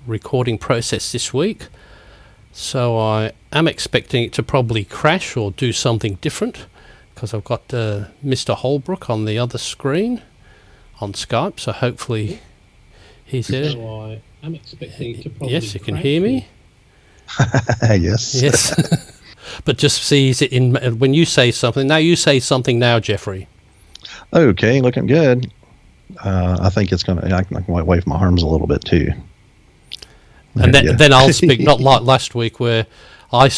recording process this week. So I am expecting it to probably crash or do something different, because I've got Mr. Holbrook on the other screen on Skype, so hopefully he's there. So I am expecting it to probably Yes, you can hear me? Yes. Yes. But just sees it in when you say something. Now you say something now, Jeffrey. Okay, looking good. I think it's going to, I can wave my arms a little bit too. And then I'll speak, not like last week where I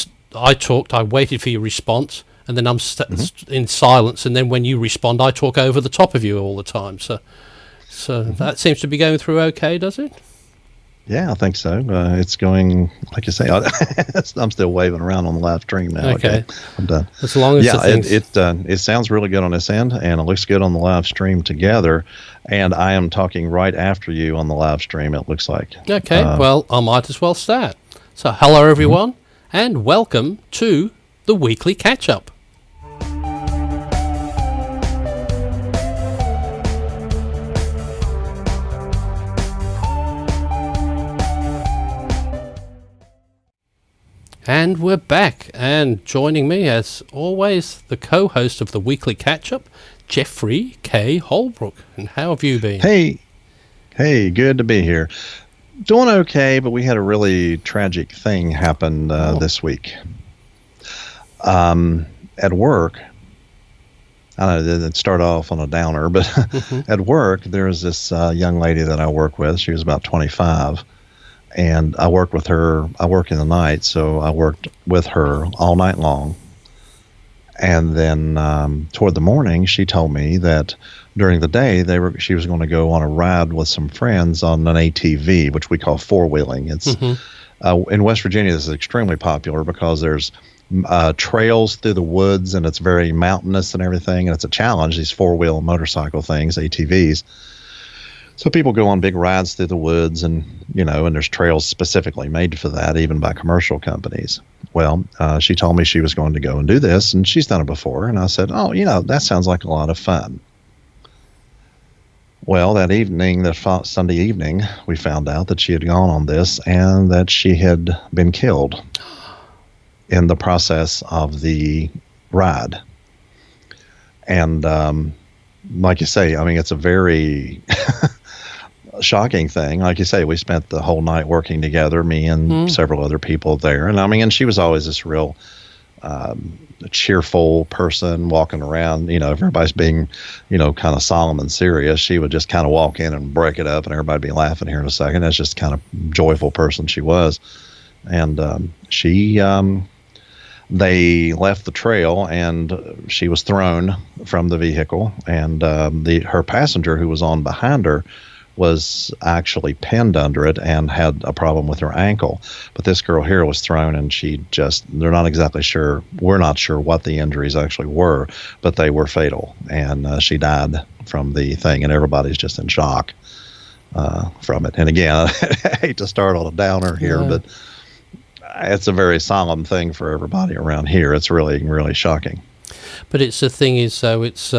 talked, I waited for your response, and then I'm in silence, and then when you respond, I talk over the top of you all the time. So that seems to be going through okay, does it? Yeah, I think so. It's going, like you say, I'm still waving around on the live stream now. Okay. I'm done. As long as it sounds really good on this end, and it looks good on the live stream together. And I am talking right after you on the live stream, it looks like. Okay, well, I might as well start. So hello, everyone, and welcome to the Weekly Catch-Up. And we're back, and joining me, as always, the co-host of the Weekly Catch-Up, Jeffrey K. Holbrook. And how have you been? Hey, good to be here. Doing okay, but we had a really tragic thing happen this week. At work, I don't know, it started off on a downer, but at work, there's this young lady that I work with. She was about 25. And I worked with her. I work in the night, so I worked with her all night long. And then toward the morning, she told me that during the day she was going to go on a ride with some friends on an ATV, which we call four-wheeling. It's in West Virginia. This is extremely popular because there's trails through the woods, and it's very mountainous and everything. And it's a challenge. These four-wheel motorcycle things, ATVs. So people go on big rides through the woods, and and there's trails specifically made for that, even by commercial companies. Well, she told me she was going to go and do this, and she's done it before. And I said, oh, that sounds like a lot of fun. Well, that evening, that Sunday evening, we found out that she had gone on this and that she had been killed in the process of the ride. And like you say, I mean, it's a very shocking thing. Like you say, we spent the whole night working together, me and several other people there. And I mean, and she was always this real cheerful person walking around, everybody's being, kind of solemn and serious. She would just kind of walk in and break it up, and everybody'd be laughing here in a second. That's just kind of joyful person she was. And they left the trail, and she was thrown from the vehicle, and her passenger, who was on behind her, was actually pinned under it and had a problem with her ankle. But this girl here was thrown, and they're not exactly sure. We're not sure what the injuries actually were, but they were fatal. And she died from the thing, and everybody's just in shock from it. And again, I hate to start on a downer here, but it's a very solemn thing for everybody around here. It's really, really shocking. But it's the thing is, so it's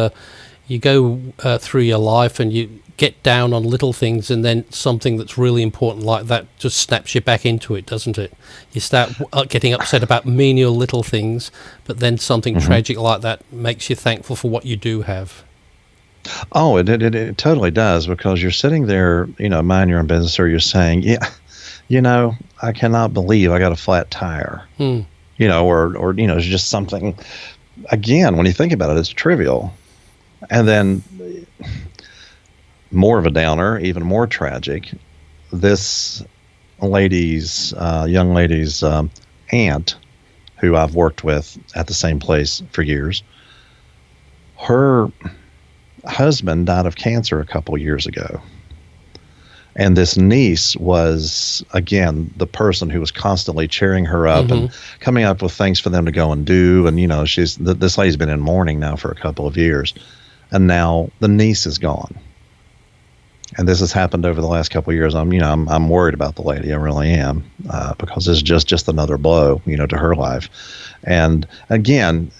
you go through your life and you get down on little things, and then something that's really important like that just snaps you back into it, doesn't it? You start getting upset about menial little things, but then something tragic like that makes you thankful for what you do have. Oh, it totally does, because you're sitting there, mind your own business, or you're saying, I cannot believe I got a flat tire, or it's just something, again, when you think about it, it's trivial. And then more of a downer, even more tragic, this young lady's aunt, who I've worked with at the same place for years, her husband died of cancer a couple years ago. And this niece was, again, the person who was constantly cheering her up and coming up with things for them to go and do. And, this lady's been in mourning now for a couple of years. And now the niece is gone. And this has happened over the last couple of years. I'm worried about the lady. I really am, because it's just another blow, to her life. And again,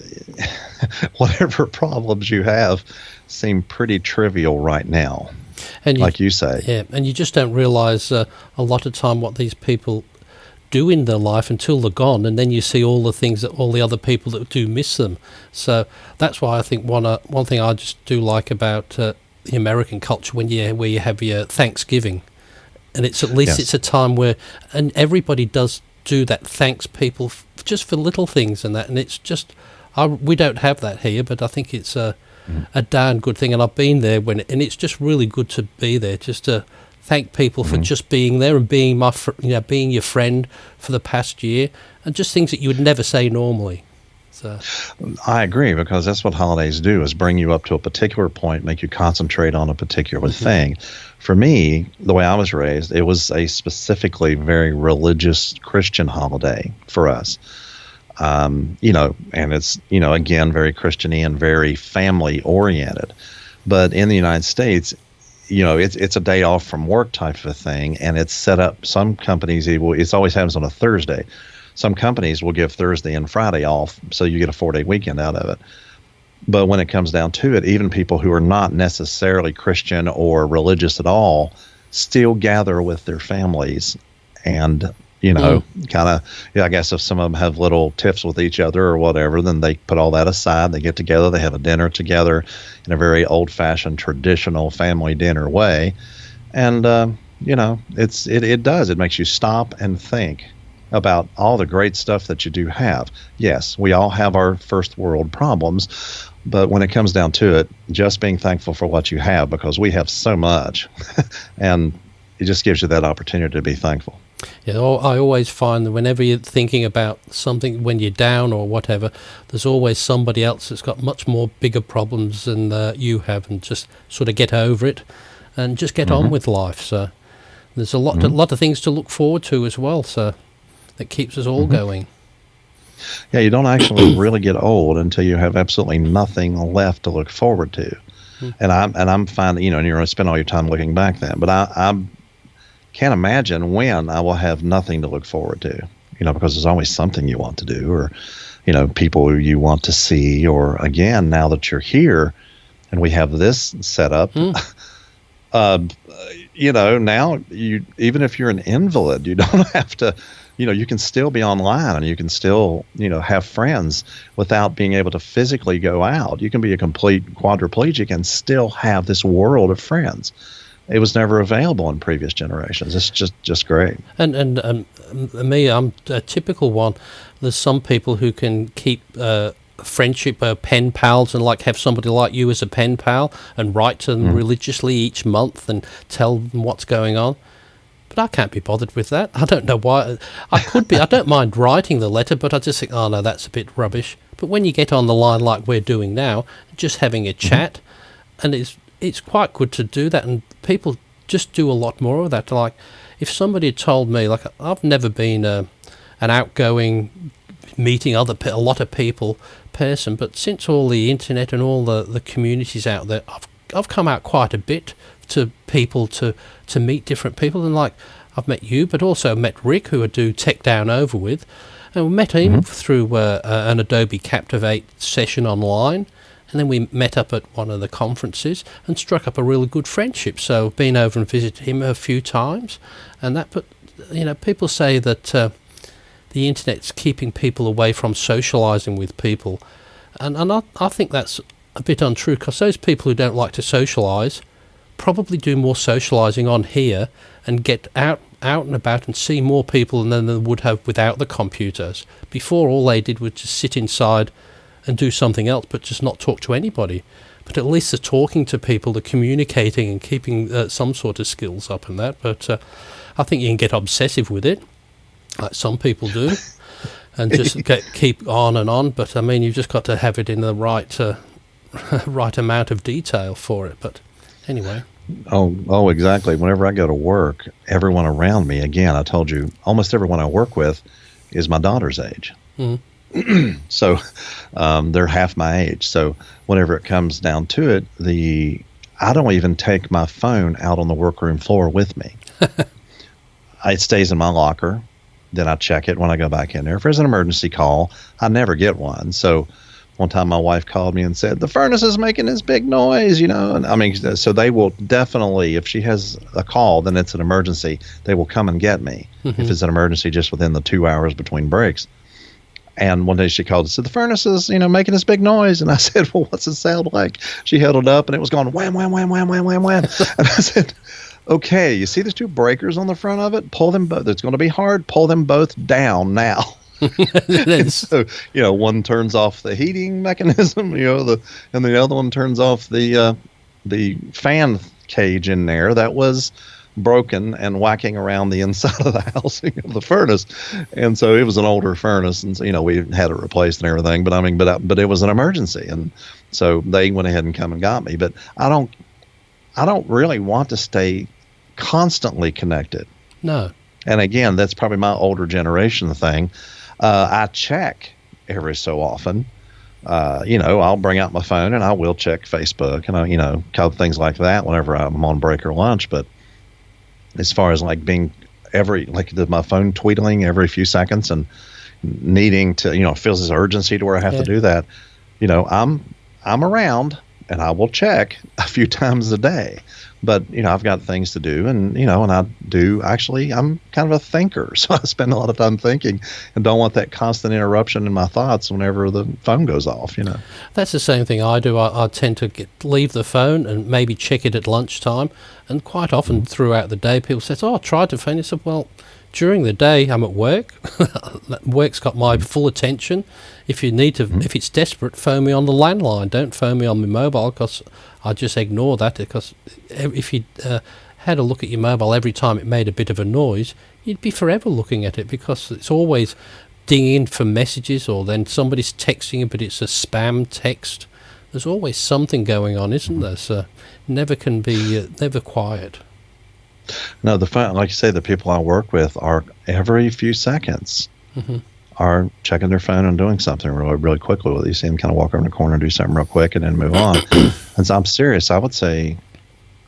whatever problems you have seem pretty trivial right now. And like you say. Yeah, and you just don't realise a lot of time what these people do in their life until they're gone, and then you see all the things that all the other people that do miss them. So that's why I think one thing I just do like about the American culture where you have your Thanksgiving, and it's at least it's a time where and everybody does do that, thanks people just for little things and that, and it's just we don't have that here, but I think it's a darn good thing, and I've been there and it's just really good to be there, just to thank people for just being there and being being your friend for the past year, and just things that you would never say normally. So I agree, because that's what holidays do, is bring you up to a particular point, make you concentrate on a particular thing. For me, the way I was raised, it was a specifically very religious Christian holiday for us. And it's, again, very Christian-y and very family-oriented. But in the United States, it's a day off from work type of a thing, and it's set up. Some companies, it always happens on a Thursday. Some companies will give Thursday and Friday off, so you get a 4-day weekend out of it. But when it comes down to it, even people who are not necessarily Christian or religious at all still gather with their families, and kind of, I guess if some of them have little tiffs with each other or whatever, then they put all that aside. They get together, they have a dinner together in a very old-fashioned, traditional family dinner way. And, it makes you stop and think about all the great stuff that you do have. Yes, we all have our first world problems, but when it comes down to it, just being thankful for what you have, because we have so much, and it just gives you that opportunity to be thankful. Yeah, I always find that whenever you're thinking about something, when you're down or whatever, there's always somebody else that's got much more bigger problems than you have, and just sort of get over it and just get on with life. So there's a lot of things to look forward to as well, so that keeps us all going. Yeah, you don't actually really get old until you have absolutely nothing left to look forward to. And I'm finding, and you're going to spend all your time looking back then, but I can't imagine when I will have nothing to look forward to, because there's always something you want to do, or, people you want to see, or again, now that you're here and we have this set up, now even if you're an invalid, you don't have to, you can still be online, and you can still, have friends without being able to physically go out. You can be a complete quadriplegic and still have this world of friends. It was never available in previous generations. It's just great. And me, I'm a typical one. There's some people who can keep friendship, pen pals, and have somebody like you as a pen pal, and write to them religiously each month and tell them what's going on. But I can't be bothered with that. I don't know why. I could be. I don't mind writing the letter, but I just think, oh no, that's a bit rubbish. But when you get on the line like we're doing now, just having a chat, and it's quite good to do that, and people just do a lot more of that. Like, if somebody had told me, I've never been an outgoing, meeting a lot of people person, but since all the internet and all the communities out there, I've come out quite a bit to people to meet different people, and I've met you, but also met Rick, who I do Tech Down Over with, and we met him through an Adobe Captivate session online. And then we met up at one of the conferences and struck up a really good friendship. So I've been over and visited him a few times, and that. But people say that the internet's keeping people away from socialising with people, and I think that's a bit untrue, because those people who don't like to socialise probably do more socialising on here and get out and about and see more people than they would have without the computers. Before, all they did was just sit inside and do something else, but just not talk to anybody. But at least they're talking to people, they're communicating and keeping some sort of skills up and that. But I think you can get obsessive with it, like some people do, and just keep on and on. But I mean, you've just got to have it in the right amount of detail for it. But anyway. Oh, exactly. Whenever I go to work, everyone around me, again, I told you, almost everyone I work with is my daughter's age. So they're half my age. So whenever it comes down to it, I don't even take my phone out on the workroom floor with me. It stays in my locker. Then I check it when I go back in there. If there's an emergency call, I never get one. So One time my wife called me and said, the furnace is making this big noise, And I mean, so they will definitely, if she has a call, then it's an emergency. They will come and get me if it's an emergency just within the 2 hours between breaks. And one day she called and said, the furnace is, making this big noise. And I said, well, what's it sound like? She held it up and it was going wham, wham, wham, wham, wham, wham, wham. And I said, okay, you see those two breakers on the front of it? Pull them both. It's going to be hard. Pull them both down now. And so, one turns off the heating mechanism, and the other one turns off the fan cage in there that was broken and whacking around the inside of the housing of the furnace. And so it was an older furnace, and so, we had it replaced and everything. But it was an emergency, and so they went ahead and come and got me. But I don't really want to stay constantly connected. No. And again, that's probably my older generation thing. I check every so often. I'll bring out my phone and I will check Facebook and a couple things like that whenever I'm on break or lunch. But as far as like being my phone tweetling every few seconds and needing to, feels this urgency to where I have to do that. I'm around and I will check a few times a day. But, I've got things to do and I do actually, I'm kind of a thinker. So I spend a lot of time thinking and don't want that constant interruption in my thoughts whenever the phone goes off, That's the same thing I do. I tend to leave the phone and maybe check it at lunchtime. And quite often throughout the day, people say, I tried to phone you. I said, well, during the day, I'm at work. Work's got my full attention. If you need to, if it's desperate, phone me on the landline. Don't phone me on my mobile, because I just ignore that. Because if you had a look at your mobile every time it made a bit of a noise, you'd be forever looking at it, because it's always dinging for messages, or then somebody's texting you, but it's a spam text. There's always something going on, isn't there? So never can be never quiet. No, the phone, like you say, the people I work with are every few seconds are checking their phone and doing something really, really quickly. You see them kind of walk around the corner and do something real quick and then move on. And so I'm serious. I would say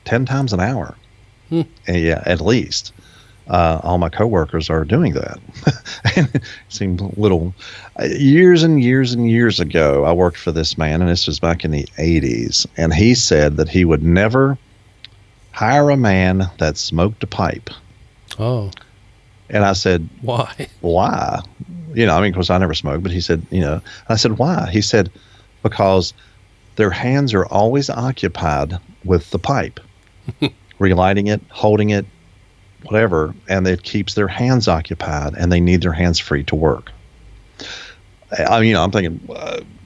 10 times an hour. Yeah, at least. All my coworkers are doing that. And it seemed little. Years and years and years ago, I worked for this man, and this was back in the 80s. And he said that he would never hire a man that smoked a pipe. Oh. And I said, why? Why? Of course I never smoked, but he said, I said, why? He said, because their hands are always occupied with the pipe, relighting it, holding it, whatever, and it keeps their hands occupied, and they need their hands free to work. I'm thinking,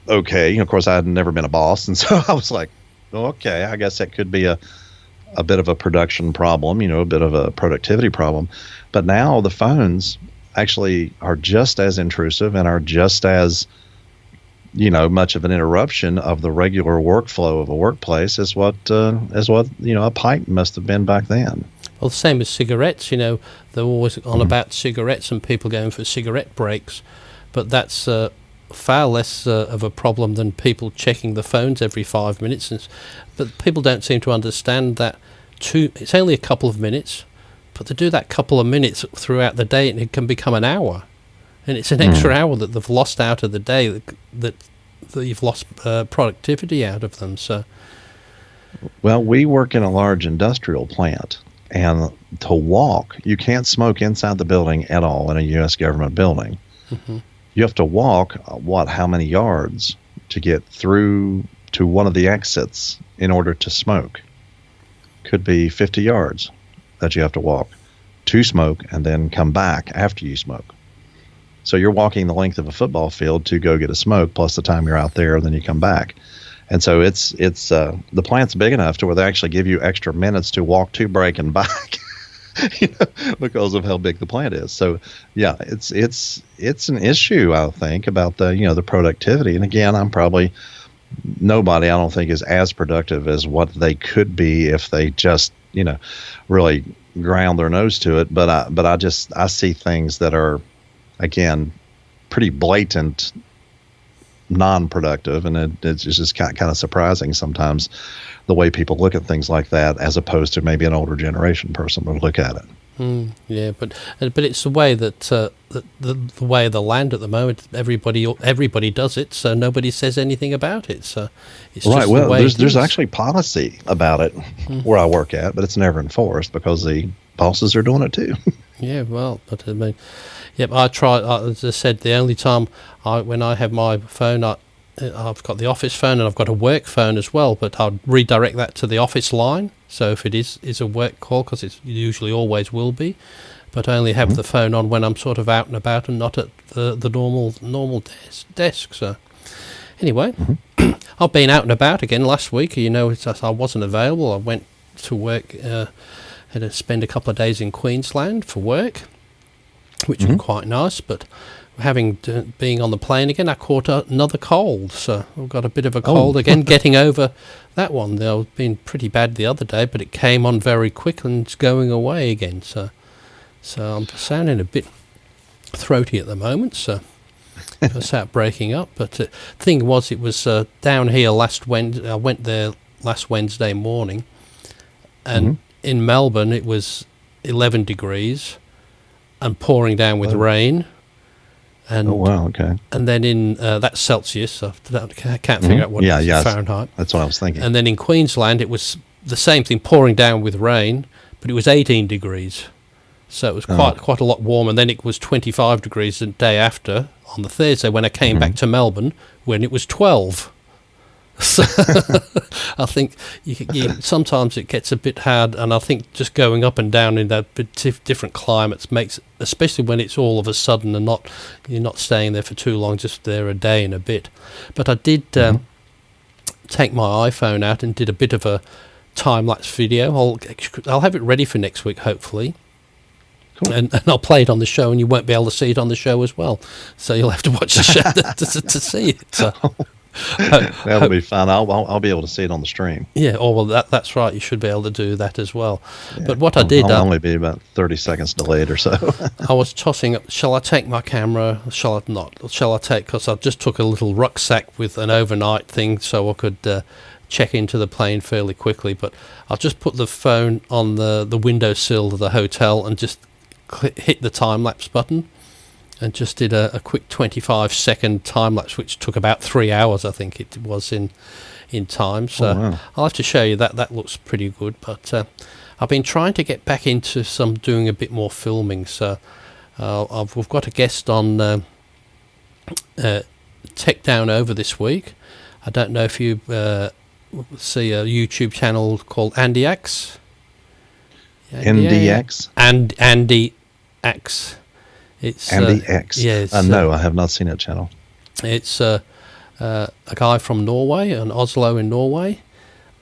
okay. Of course I had never been a boss, and so I was like, okay, I guess that could be a bit of a production problem, a bit of a productivity problem. But now the phones actually are just as intrusive and are just as, much of an interruption of the regular workflow of a workplace as what a pipe must have been back then. Well, the same as cigarettes, they're always on about cigarettes and people going for cigarette breaks. But that's far less of a problem than people checking the phones every 5 minutes. But people don't seem to understand that it's only a couple of minutes, but to do that couple of minutes throughout the day, and it can become an hour. And it's an extra hour that they've lost out of the day, that you've lost productivity out of them. So, well, we work in a large industrial plant, and to walk, you can't smoke inside the building at all in a U.S. government building. You have to walk, how many yards to get through to one of the exits in order to smoke? Could be 50 yards that you have to walk to smoke and then come back after you smoke. So you're walking the length of a football field to go get a smoke, plus the time you're out there, and then you come back. And so it's the plant's big enough to where they actually give you extra minutes to walk to break and back, because of how big the plant is. So yeah, it's an issue, I think, about the productivity. And again, nobody I don't think is as productive as what they could be if they just really ground their nose to it. But I see things that are, again, pretty blatant non-productive, and it's just kind of surprising sometimes the way people look at things like that, as opposed to maybe an older generation person would look at it. Yeah, but it's the way that the way of the land at the moment. Everybody does it, so nobody says anything about it. So it's right. Just Well, the way there's actually policy about it where I work at, but it's never enforced because the bosses are doing it too. Yeah, well, but I mean, yep. I try. As I said, the only time when I have my phone, I've got the office phone and I've got a work phone as well, but I'll redirect that to the office line. So if it is a work call, because it usually always will be, but I only have the phone on when I'm sort of out and about and not at the normal desk. So anyway, I've been out and about again last week. You know, I wasn't available. I went to work, had to spend a couple of days in Queensland for work, which was quite nice, but being on the plane again, I caught another cold, so I've got a bit of a cold again, getting over that one. It was been pretty bad the other day, but it came on very quick and it's going away again, so I'm sounding a bit throaty at the moment, so I start breaking up. But the thing was, it was down here last Wednesday. I went there last Wednesday morning, and in Melbourne it was 11 degrees and pouring down with rain. And, okay. And then in that's Celsius, so I can't figure out what it is in Fahrenheit. That's what I was thinking. And then in Queensland, it was the same thing, pouring down with rain, but it was 18 degrees. So it was quite a lot warmer. And then it was 25 degrees the day after, on the Thursday, when I came back to Melbourne, when it was 12. So I think sometimes it gets a bit hard, and I think just going up and down in that different climates makes, especially when it's all of a sudden and you're not staying there for too long, just there a day and a bit. But I did take my iPhone out and did a bit of a time-lapse video. I'll have it ready for next week, hopefully. Cool. And I'll play it on the show, and you won't be able to see it on the show as well. So you'll have to watch the show to see it. So. That'll be fun. I'll be able to see it on the stream. Yeah, well, that's right. You should be able to do that as well. Yeah. But what I did... I'll only be about 30 seconds delayed or so. I was tossing up, shall I take my camera? Shall I not? Shall I take... Because I just took a little rucksack with an overnight thing so I could check into the plane fairly quickly. But I'll just put the phone on the windowsill of the hotel and just hit the time-lapse button. And just did a quick 25-second time-lapse, which took about 3 hours, I think it was in time. So I'll have to show you that. That looks pretty good. But I've been trying to get back into doing a bit more filming. So we've got a guest on Tech Down Over this week. I don't know if you see a YouTube channel called Andy X. NDX? Andy X. It's Andy X. Yeah, no, I have not seen that channel. It's a guy from Norway, in Oslo in Norway,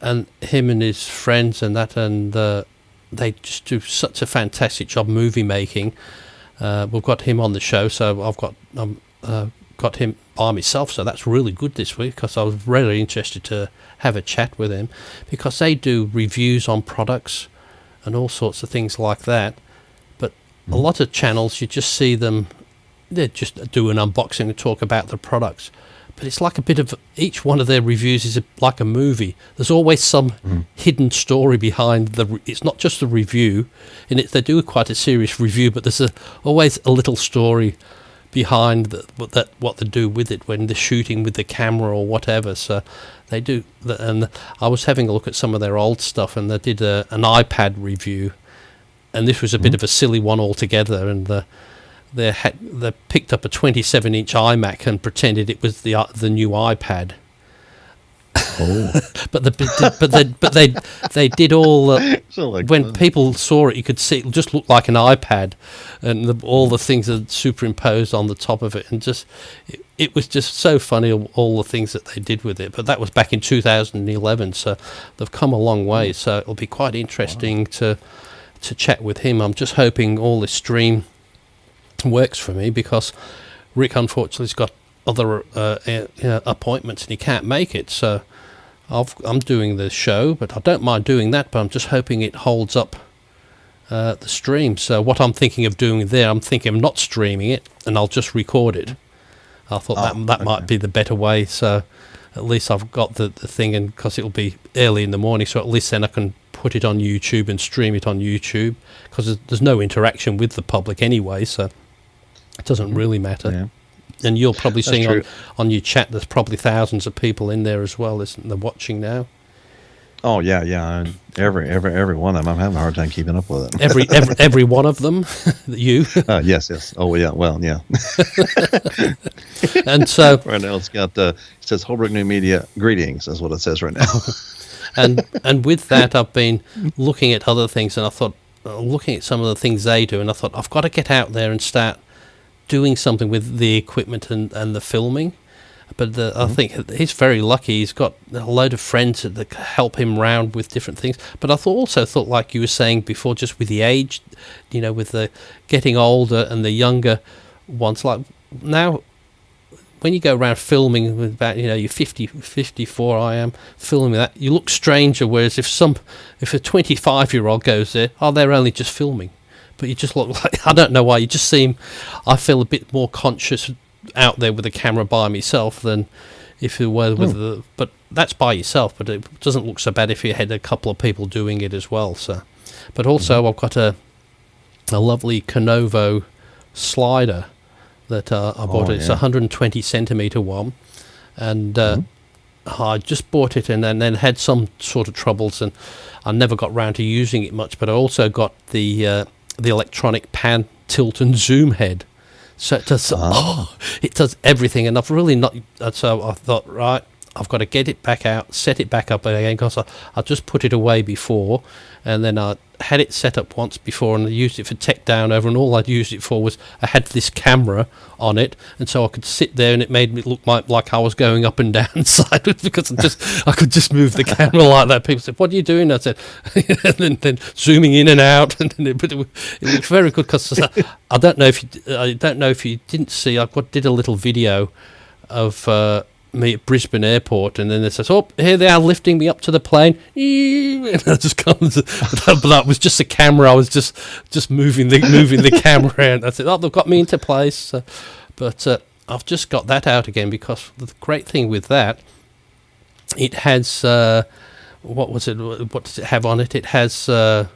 and him and his friends and they just do such a fantastic job movie making. We've got him on the show, so I've got him by myself, so that's really good this week because I was really interested to have a chat with him because they do reviews on products and all sorts of things like that. A lot of channels, you just see them, they just do an unboxing and talk about the products. But it's like a bit of, each one of their reviews is like a movie. There's always some hidden story behind it's not just a review. And they do quite a serious review, but there's always a little story behind what they do with it when they're shooting with the camera or whatever. So they do, and I was having a look at some of their old stuff, and they did an iPad review. And this was a bit of a silly one altogether, and they picked up a 27-inch iMac and pretended it was the new iPad. Oh. but they did all when people saw it, you could see it just looked like an iPad, and all the things are superimposed on the top of it, and just it was just so funny, all the things that they did with it. But that was back in 2011, so they've come a long way. So it'll be quite interesting to chat with him. I'm just hoping all this stream works for me because Rick unfortunately has got other appointments and he can't make it, so I'm doing the show, but I don't mind doing that, but I'm just hoping it holds up the stream. So what I'm thinking of doing there, I'm thinking of not streaming it and I'll just record it. I thought that might be the better way. So at least I've got the thing, and because it'll be early in the morning, so at least then I can put it on YouTube and stream it on YouTube, because there's no interaction with the public anyway, so it doesn't really matter. Yeah. And you're probably seeing on your chat, there's probably thousands of people in there as well, isn't there, watching now? Oh yeah. And every one of them, I'm having a hard time keeping up with it. every one of them, you. Yes. Oh yeah. Well, yeah. And so right now it's got it says Holbrook New Media greetings. That's what it says right now. and with that, I've been looking at other things, and I thought, looking at some of the things they do, and I thought, I've got to get out there and start doing something with the equipment and the filming. But I think he's very lucky. He's got a load of friends that help him round with different things. But I also thought, like you were saying before, just with the age, with the getting older and the younger ones, like now, when you go around filming with about, you're 50, 54, I am, filming that, you look stranger, whereas if a 25-year-old goes there, they're only just filming. But you just look like, I don't know why, I feel a bit more conscious out there with the camera by myself than if it were with but that's by yourself, but it doesn't look so bad if you had a couple of people doing it as well. So, but also I've got a lovely Canovo slider that I bought. It's a 120 centimeter one, and I just bought it and then had some sort of troubles, and I never got round to using it much. But I also got the electronic pan, tilt and zoom head, so it does everything. And I've really not. So I thought, right, I've got to get it back out, set it back up again, because I just put it away before, and then I had it set up once before, and I used it for tech down over, and all I'd used it for was I had this camera on it, and so I could sit there, and it made me look like I was going up and down sideways, because I could just move the camera like that. People said, "What are you doing?" I said, and then zooming in and out, and then it looked very good. Because I don't know if you didn't see, I did a little video of me at Brisbane Airport, and then it says, "Oh, here they are lifting me up to the plane," and I just comes. But that was just a camera. I was just moving the camera around. I said, "Oh, they've got me into place." But I've just got that out again, because the great thing with that, it has what does it have on it? It has the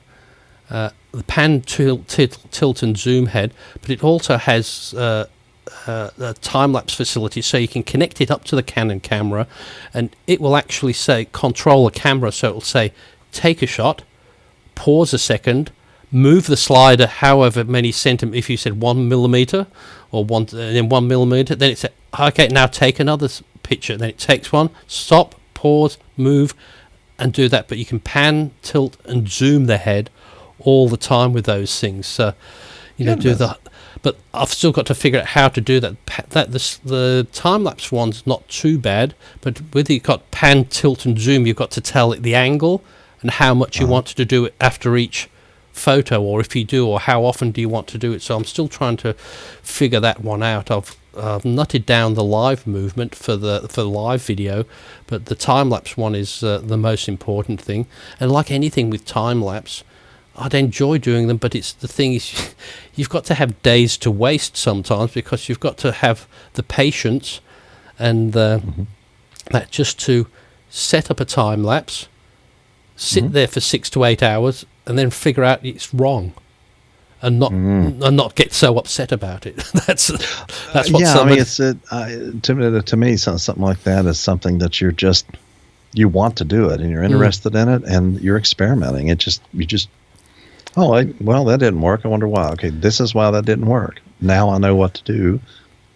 pan, tilt and zoom head, but it also has a time-lapse facility, so you can connect it up to the Canon camera, and it will actually say control a camera. So it will say take a shot, pause a second, move the slider however many centimeters. If you said 1 millimeter or 1 millimeter, then it said, okay, now take another picture. Then it takes one, stop, pause, move, and do that. But you can pan, tilt, and zoom the head all the time with those things. So do the. But I've still got to figure out how to do that. The time-lapse one's not too bad, but whether you've got pan, tilt, and zoom, you've got to tell it the angle and how much you want to do it after each photo, or if you do, or how often do you want to do it. So I'm still trying to figure that one out. I've nutted down the live movement for the live video, but the time-lapse one is the most important thing. And like anything with time-lapse, I'd enjoy doing them, but the thing is, you've got to have days to waste sometimes, because you've got to have the patience and that just to set up a time lapse, sit there for 6 to 8 hours, and then figure out it's wrong, and not get so upset about it. That's what. Yeah, I mean, it's to me something like that is something that you want to do it, and you're interested in it, and you're experimenting. Well, that didn't work. I wonder why. Okay, this is why that didn't work. Now I know what to do.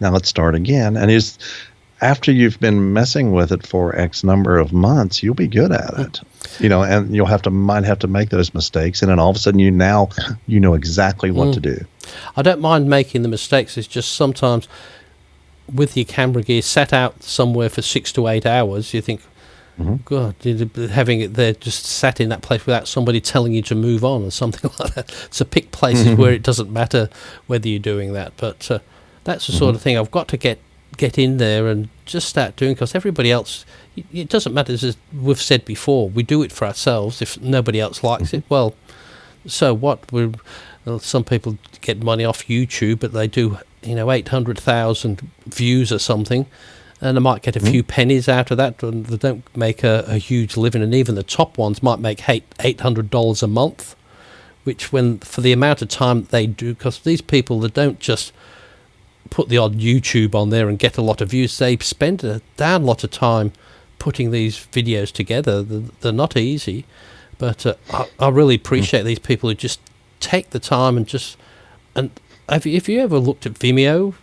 Now let's start again. And after you've been messing with it for X number of months, you'll be good at it. And you'll might have to make those mistakes, and then all of a sudden you know exactly what to do. I don't mind making the mistakes. It's just sometimes with your camera gear sat out somewhere for 6 to 8 hours, you think, God, having it there just sat in that place without somebody telling you to move on or something like that. So pick places where it doesn't matter whether you're doing that. But that's the sort of thing I've got to get in there and just start doing, because everybody else, it doesn't matter. As we've said before, we do it for ourselves. If nobody else likes it, well, so what? Well, some people get money off YouTube, but they do, 800,000 views or something, and they might get a few pennies out of that, and they don't make a huge living. And even the top ones might make $800 a month, which, when for the amount of time that they do, because these people, they don't just put the odd YouTube on there and get a lot of views. They spend a damn lot of time putting these videos together. They're not easy, but I really appreciate these people who just take the time and just. And have you ever looked at Vimeo,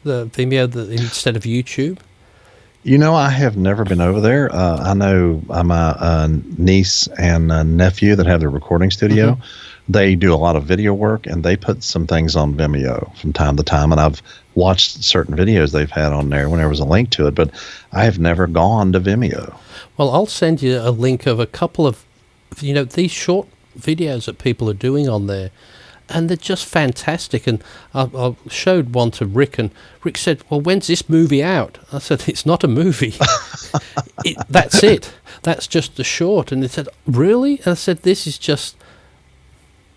instead of YouTube? I have never been over there. I know my niece and nephew that have their recording studio. Mm-hmm. They do a lot of video work, and they put some things on Vimeo from time to time, and I've watched certain videos they've had on there when there was a link to it, but I have never gone to Vimeo. Well, I'll send you a link of a couple of, these short videos that people are doing on there, and they're just fantastic. And I showed one to Rick, and Rick said, well, when's this movie out? I said, it's not a movie. That's it. That's just the short. And they said, really? And I said, this is just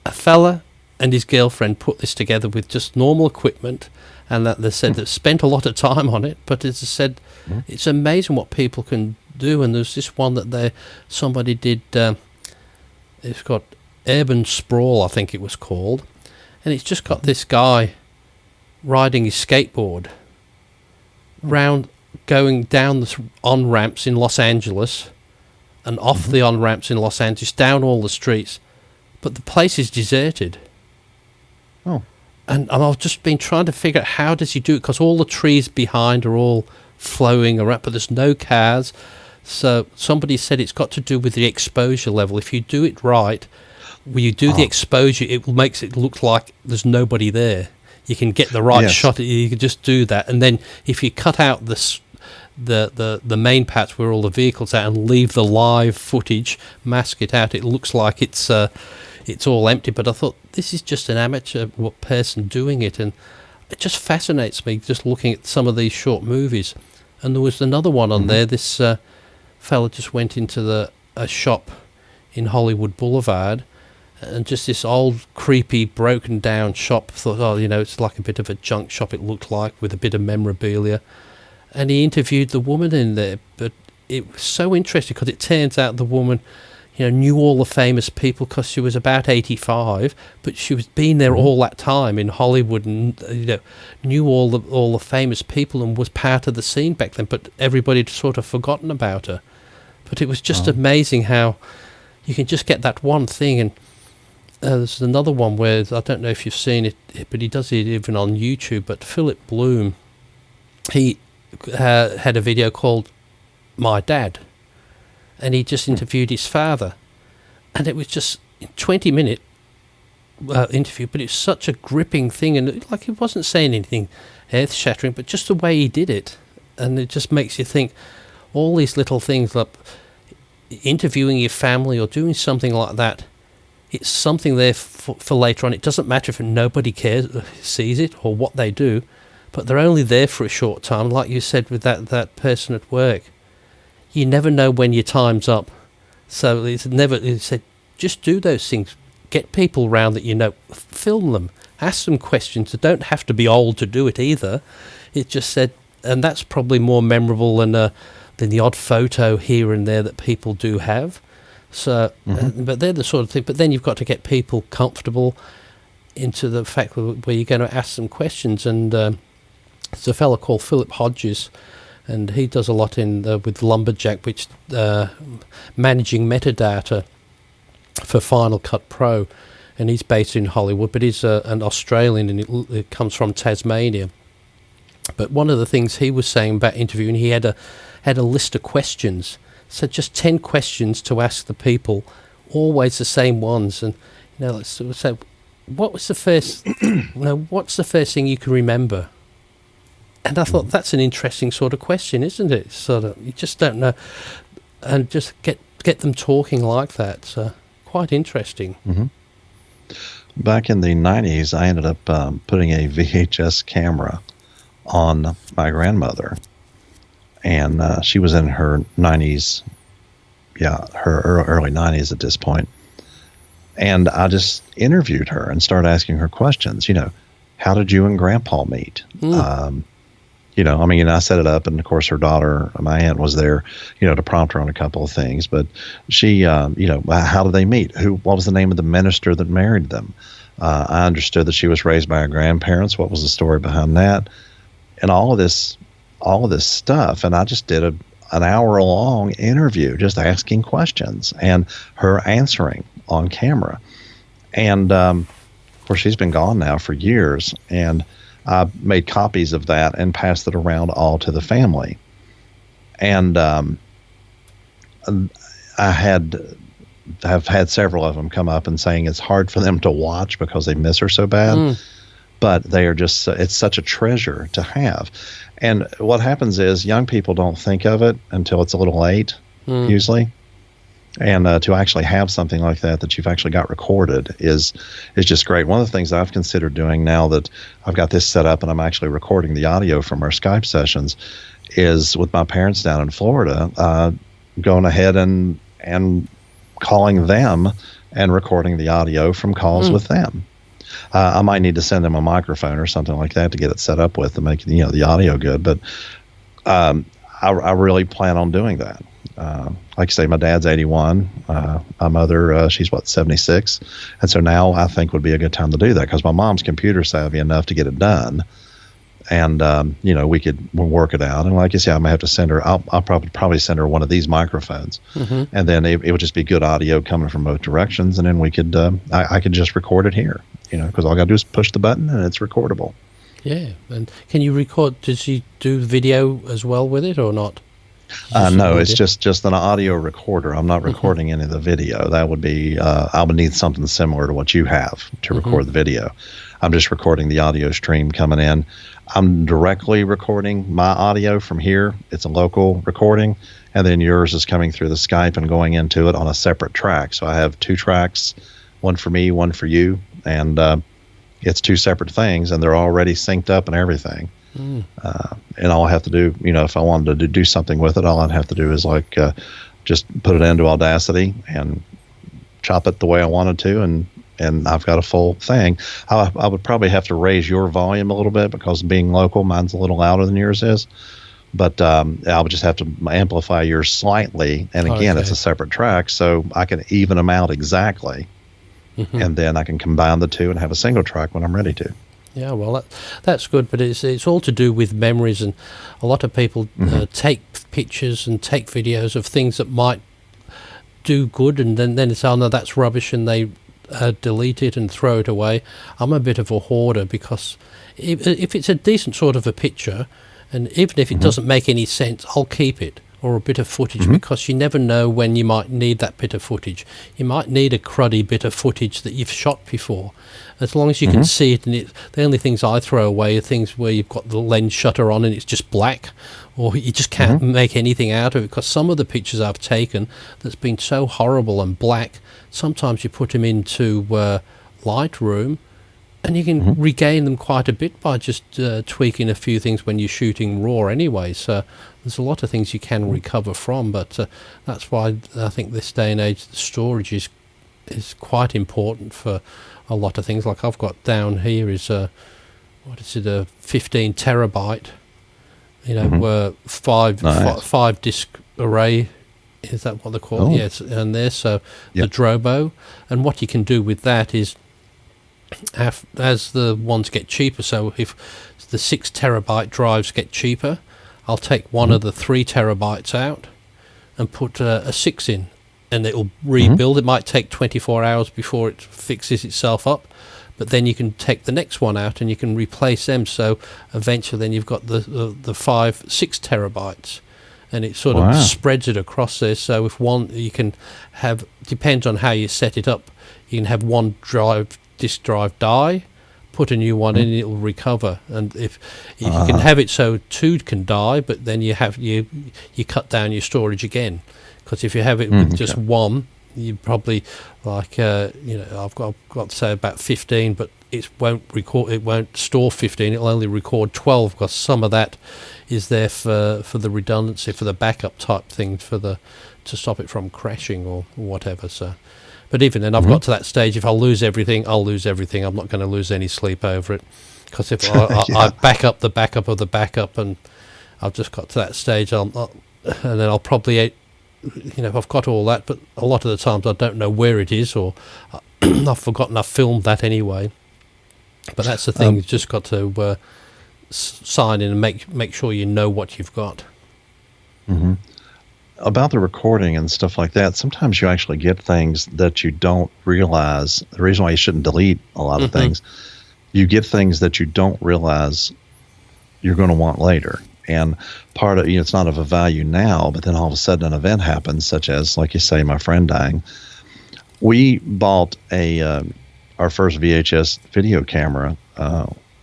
a fella and his girlfriend put this together with just normal equipment, and that they said they've spent a lot of time on it, but as I said, it's amazing what people can do. And there's this one that somebody did, it's got Urban Sprawl, I think it was called, and it's just got this guy riding his skateboard round, going down the on-ramps in Los Angeles and off the on-ramps in Los Angeles, down all the streets, but the place is deserted. Oh. And I've just been trying to figure out how does he do it, because all the trees behind are all flowing around, but there's no cars. So somebody said it's got to do with the exposure level. If you do it right, when you do the exposure, it makes it look like there's nobody there. You can get the right shot. You can just do that, and then if you cut out the main parts where all the vehicles are and leave the live footage, mask it out, it looks like it's all empty. But I thought, this is just an amateur person doing it, and it just fascinates me just looking at some of these short movies. And there was another one on there. This fella just went into a shop in Hollywood Boulevard, and just this old, creepy, broken down shop. Thought, it's like a bit of a junk shop, it looked like, with a bit of memorabilia. And he interviewed the woman in there, but it was so interesting because it turns out the woman, knew all the famous people because she was about 85, but she was been there all that time in Hollywood, and knew all the famous people and was part of the scene back then. But everybody had sort of forgotten about her. But it was just amazing how you can just get that one thing. And there's another one where, I don't know if you've seen it, but he does it even on YouTube. But Philip Bloom, he had a video called My Dad, and he just interviewed his father, and it was just a 20-minute interview, but it's such a gripping thing, and he wasn't saying anything earth-shattering, but just the way he did it, and it just makes you think all these little things, like interviewing your family or doing something like that. It's something there for later on. It doesn't matter if nobody sees it or what they do, but they're only there for a short time. Like you said with that person at work, you never know when your time's up. So it said, just do those things. Get people around that film them, ask them questions. They don't have to be old to do it either. It just said, and that's probably more memorable than the odd photo here and there that people do have. So, but they're the sort of thing. But then you've got to get people comfortable into the fact where you're going to ask them questions. And there's a fellow called Philip Hodges, and he does a lot with Lumberjack, which managing metadata for Final Cut Pro, and he's based in Hollywood, but he's an Australian, and it comes from Tasmania. But one of the things he was saying about interviewing, he had a list of questions. So just 10 questions to ask the people, always the same ones. And so what was the first? What's the first thing you can remember? And I thought, that's an interesting sort of question, isn't it? Sort of, you just don't know, and just get them talking like that. So quite interesting. Back in the 90s, I ended up putting a VHS camera on my grandmother. And she was in her 90s, her early 90s at this point. And I just interviewed her and started asking her questions. How did you and Grandpa meet? I set it up, and of course her daughter, my aunt, was there, to prompt her on a couple of things. But she, how did they meet? What was the name of the minister that married them? I understood that she was raised by her grandparents. What was the story behind that? And all of this stuff. And I just did an hour-long interview, just asking questions and her answering on camera. And of course, she's been gone now for years, and I made copies of that and passed it around all to the family. And have had several of them come up and saying it's hard for them to watch because they miss her so bad. But they are just, it's such a treasure to have. And what happens is young people don't think of it until it's a little late, usually. And to actually have something like that you've actually got recorded is just great. One of the things that I've considered doing now that I've got this set up and I'm actually recording the audio from our Skype sessions is with my parents down in Florida, going ahead and calling them and recording the audio from calls with them. I might need to send them a microphone or something like that to get it set up with to make the audio good. But I really plan on doing that. Like I say, my dad's 81. My mother, she's 76. And so now I think would be a good time to do that because my mom's computer savvy enough to get it done. And, we'll work it out. And like you say, I may have to send her, I'll probably send her one of these microphones. And then it would just be good audio coming from both directions. And then we could, I could just record it here, because all I got to do is push the button and it's recordable. Yeah. And can you record, does she do video as well with it or not? No, it's just an audio recorder. I'm not recording any of the video. That would be, I would need something similar to what you have to record the video. I'm just recording the audio stream coming in. I'm directly recording my audio from here. It's a local recording. And then yours is coming through the Skype and going into it on a separate track. So I have 2 tracks, one for me, one for you. And it's 2 separate things, and they're already synced up and everything. And all I have to do, if I wanted to do something with it, all I'd have to do is just put it into Audacity and chop it the way I wanted to, and I've got a full thing. I would probably have to raise your volume a little bit because being local, mine's a little louder than yours is. But I would just have to amplify yours slightly, and again, it's a separate track, so I can even them out exactly, and then I can combine the 2 and have a single track when I'm ready to. Yeah, well, that's good, but it's all to do with memories, and a lot of people take pictures and take videos of things that might do good, and then it's, oh no, that's rubbish, and they delete it and throw it away. I'm a bit of a hoarder because if it's a decent sort of a picture, and even if it doesn't make any sense, I'll keep it, or a bit of footage, because you never know when you might need that bit of footage. You might need a cruddy bit of footage that you've shot before. As long as you can see it, and the only things I throw away are things where you've got the lens shutter on and it's just black, or you just can't make anything out of it, because some of the pictures I've taken that's been so horrible and black, sometimes you put them into Lightroom, and you can regain them quite a bit by just tweaking a few things when you're shooting RAW anyway. So there's a lot of things you can recover from, but that's why I think this day and age, the storage is quite important for a lot of things. Like I've got down here is a 15 terabyte, five disc array. Is that what they're called? Yes, and there. So the Drobo, and what you can do with that is, as the ones get cheaper, so if the 6 terabyte drives get cheaper, I'll take one of the 3 terabytes out and put a 6 in, and it'll rebuild. It might take 24 hours before it fixes itself up, but then you can take the next one out and you can replace them. So eventually then you've got the 6 terabytes, and it sort of spreads it across there. So if one, you can have, depends on how you set it up, you can have one disk drive die, put a new one in, it'll recover. And if you can have it so 2 can die, but then you cut down your storage again, because if you have it with just one, you probably I've got to say about 15, but it won't store 15, it'll only record 12, because some of that is there for the redundancy, for the backup type thing, to stop it from crashing or whatever. So But even then, I've got to that stage. If I lose everything, I'll lose everything. I'm not going to lose any sleep over it, because if I back up the backup of the backup, and I've just got to that stage, and then I'll probably, I've got all that, but a lot of the times I don't know where it is, or I've forgotten I filmed that anyway. But that's the thing. You've just got to sign in and make sure you know what you've got. Mm-hmm. About the recording and stuff like that, sometimes you actually get things that you don't realize. The reason why you shouldn't delete a lot of things, you get things that you don't realize you're going to want later. And part of it's not of a value now, but then all of a sudden an event happens, such as, like you say, my friend dying. We bought our first VHS video camera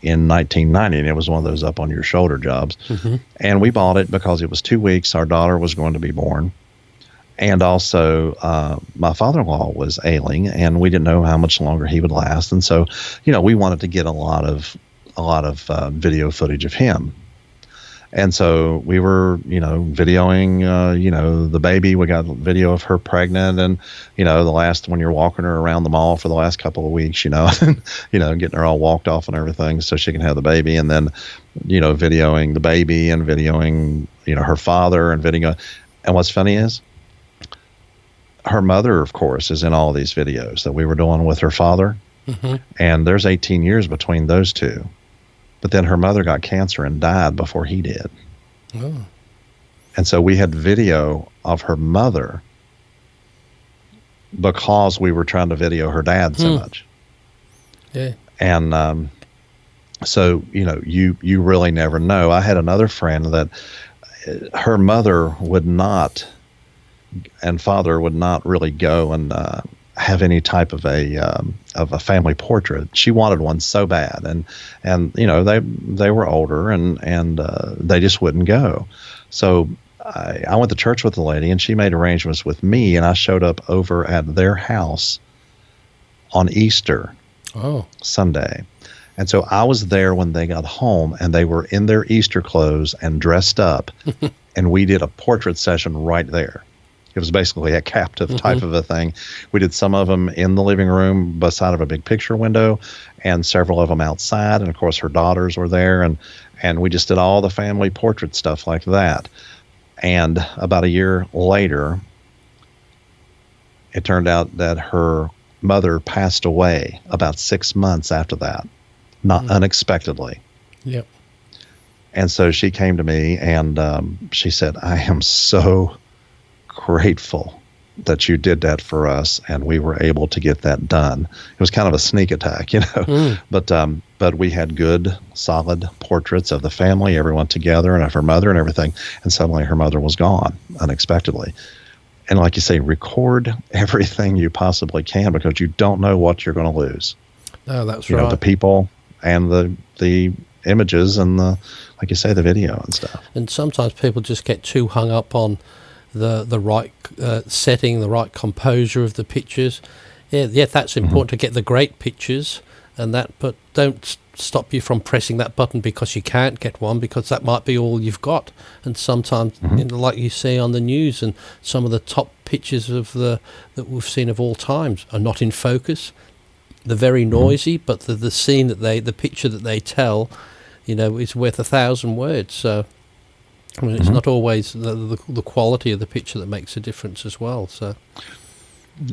in 1990, and it was one of those up on your shoulder jobs. And we bought it because it was 2 weeks. Our daughter was going to be born. And also, my father-in-law was ailing, and we didn't know how much longer he would last. And so, we wanted to get a lot of video footage of him. And so we were, videoing, the baby. We got video of her pregnant, and, the last, when you're walking her around the mall for the last couple of weeks, getting her all walked off and everything so she can have the baby. And then, videoing the baby and videoing, her father and videoing. And what's funny is her mother, of course, is in all these videos that we were doing with her father. And there's 18 years between those two. But then her mother got cancer and died before he did. Oh. And so we had video of her mother because we were trying to video her dad so much. Yeah. And so, you really never know. I had another friend that her mother would not, and father would not really go and have any type of a family portrait. She wanted one so bad, and they were older, and they just wouldn't go. So I went to church with the lady, and she made arrangements with me, and I showed up over at their house on Easter Sunday. And so I was there when they got home, and they were in their Easter clothes and dressed up, and we did a portrait session right there. It was basically a captive type of a thing. We did some of them in the living room beside of a big picture window, and several of them outside. And of course, her daughters were there, and we just did all the family portrait stuff like that. And about a year later, it turned out that her mother passed away about 6 months after that, not unexpectedly. Yep. And so she came to me, and she said, "I am so grateful that you did that for us, and we were able to get that done." It was kind of a sneak attack, but we had good, solid portraits of the family, everyone together, and of her mother and everything. And suddenly her mother was gone unexpectedly. And like you say, record everything you possibly can, because you don't know what you're going to lose. No, that's right. The people and the images and like you say, the video and stuff. And sometimes people just get too hung up on the right setting, the right composure of the pictures. Yeah, that's important to get the great pictures and that, but don't stop you from pressing that button because you can't get one, because that might be all you've got. And sometimes, like you see on the news, and some of the top pictures that we've seen of all times are not in focus. They're very noisy, but the scene the picture that they tell, is worth 1,000 words. So I mean, it's not always the quality of the picture that makes a difference as well. So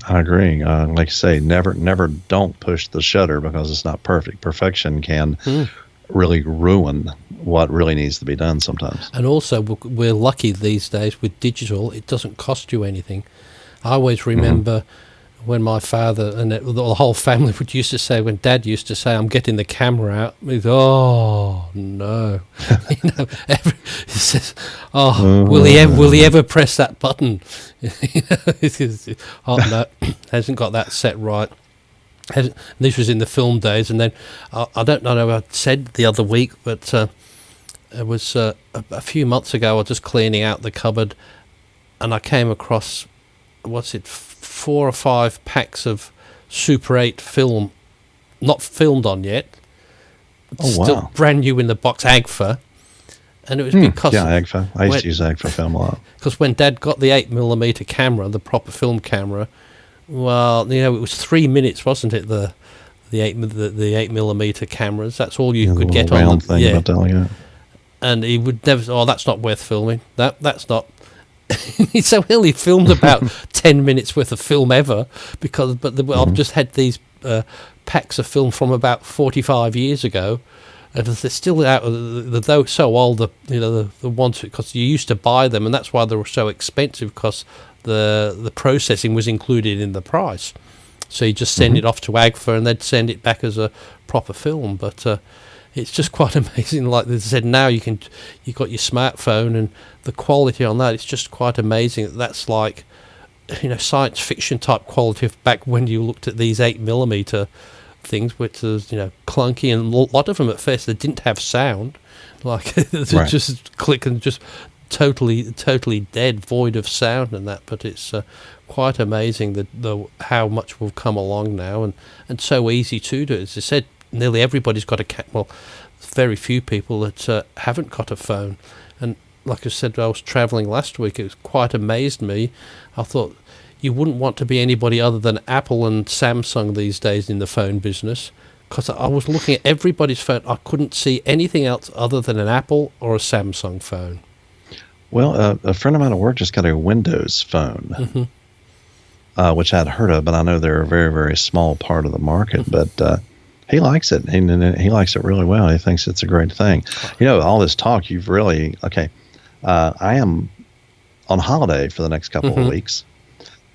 I agree. Like you say, never don't push the shutter because it's not perfect. Perfection can really ruin what really needs to be done sometimes. And also, we're lucky these days with digital. It doesn't cost you anything. I always remember when my father and the whole family would used to say, when Dad used to say, "I'm getting the camera out," he'd go, "Oh no," he says, "Oh, will he ever press that button?" Oh no, hasn't got that set right. This was in the film days, and then I don't know. I said the other week, but it was a few months ago. I was just cleaning out the cupboard, and I came across 4 or 5 packs of Super 8 film, not filmed on yet. Still brand new in the box, Agfa. And it was because... Yeah, Agfa. I used to use Agfa film a lot. Because when Dad got the 8mm camera, the proper film camera, Well, it was 3 minutes, wasn't it? The 8mm cameras. That's all you could get on round thing about that, yeah. And he would never. Oh, that's not worth filming. That's not. So he only filmed about 10 minutes worth of film ever I've just had these packs of film from about 45 years ago, and they're still out. They're so old. The ones, because you used to buy them, and that's why they were so expensive, because the processing was included in the price. So you just send it off to AGFA, and they'd send it back as a proper film. But it's just quite amazing. Like they said, now you've got your smartphone, and the quality on that, it's just quite amazing. That's like, science fiction type quality of back when you looked at these 8mm things, which was, clunky, and a lot of them at first, they didn't have sound. Like, Right. just click and just totally dead, void of sound and that. But it's quite amazing the how much we've come along now, and so easy to do. As I said, nearly everybody's got well, very few people that haven't got a phone. And like I said, I was travelling last week. It quite amazed me. I thought you wouldn't want to be anybody other than Apple and Samsung these days in the phone business, because I was looking at everybody's phone. I couldn't see anything else other than an Apple or a Samsung phone. Well, a friend of mine at work just got a Windows phone, which I'd heard of, but I know they're a very, very small part of the market. But he likes it, and he likes it really well. He thinks it's a great thing. All this talk, you've really, okay, I am on holiday for the next couple of weeks.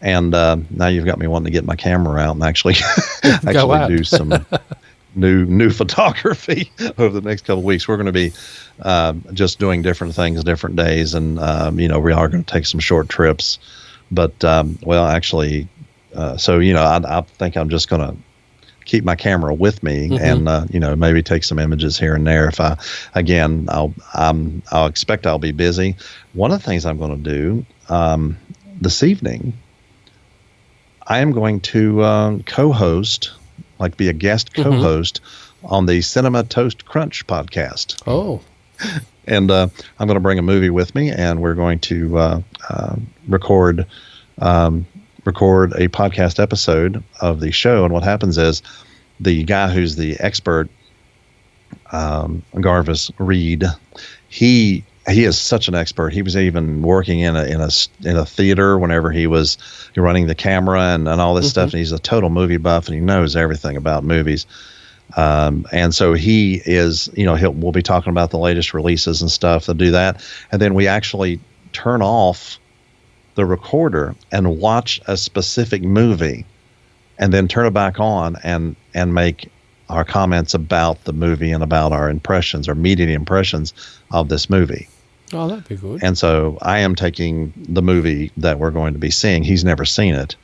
And now you've got me wanting to get my camera out and actually do some new photography over the next couple of weeks. We're going to be just doing different things, different days, and we are going to take some short trips. But I think I'm just going to keep my camera with me, and maybe take some images here and there. If I'll expect I'll be busy. One of the things I'm going to do this evening, I am going to co-host, like be a guest co-host on the Cinema Toast Crunch podcast. Oh. And I'm going to bring a movie with me, and we're going to record a podcast episode of the show. And what happens is the guy who's the expert, Garvis Reed, he is such an expert. He was even working in a theater whenever he was running the camera and all this stuff. And he's a total movie buff, and he knows everything about movies. And so he is, we'll be talking about the latest releases and stuff. They'll do that, and then we actually turn off the recorder and watch a specific movie, and then turn it back on and make our comments about the movie and about our impressions, our immediate impressions of this movie. Oh, that'd be good. And so I am taking the movie that we're going to be seeing. He's never seen it,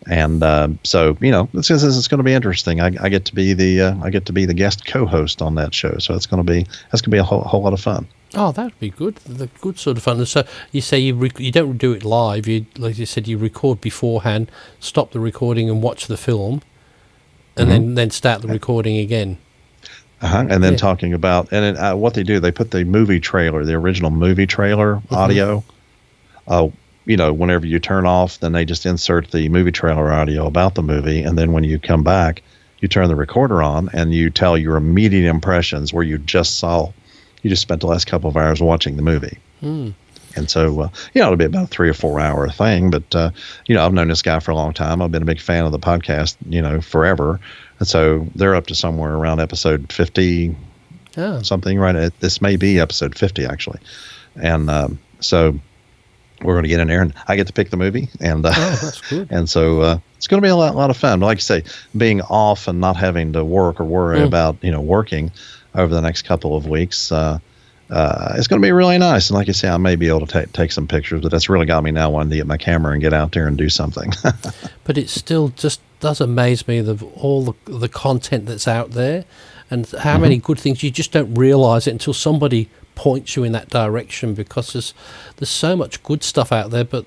and so it's going to be interesting. I get to be the guest co-host on that show, so that's going to be a whole lot of fun. Oh, that'd be good. The good sort of fun. So you say you don't do it live. Like you said, you record beforehand, stop the recording, and watch the film, and then start the recording again. And then talking about what they do, they put the movie trailer, the original movie trailer audio. Whenever you turn off, then they just insert the movie trailer audio about the movie, and then when you come back, you turn the recorder on and you tell your immediate impressions where you just spent the last couple of hours watching the movie. And so, it'll be about a 3 or 4 hour thing. But, I've known this guy for a long time. I've been a big fan of the podcast, forever. And so they're up to somewhere around episode 50 something, right? This may be episode 50, actually. And so we're going to get in there, and I get to pick the movie. And that's good. And so it's going to be a lot of fun. But like you say, being off and not having to work or worry about, working over the next couple of weeks, it's going to be really nice. And like you say, I may be able to take some pictures, but that's really got me now wanting to get my camera and get out there and do something. But it still just does amaze me, all the content that's out there, and how many good things you just don't realize it until somebody points you in that direction, because there's so much good stuff out there, but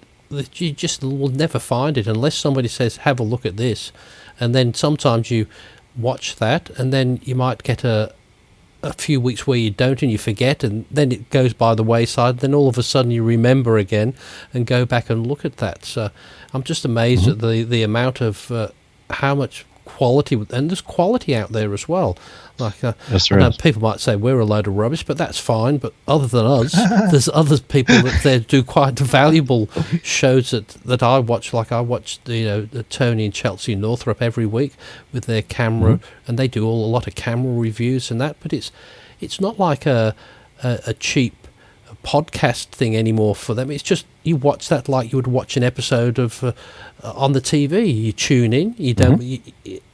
you just will never find it unless somebody says, have a look at this. And then sometimes you watch that, and then you might get a a few weeks where you don't and you forget, and then it goes by the wayside. Then all of a sudden you remember again and go back and look at that. So I'm just amazed at the amount of how much quality, and there's quality out there as well. Like Yes, I there know is. people might say we're a load of rubbish, but that's fine. But other than us, there's other people that they do quite valuable shows that I watch. Like I watch the Tony and Chelsea Northrup every week with their camera, and they do a lot of camera reviews and that. But it's not like a cheap podcast thing anymore for them. It's just you watch that like you would watch an episode of on the TV. You tune in. You don't.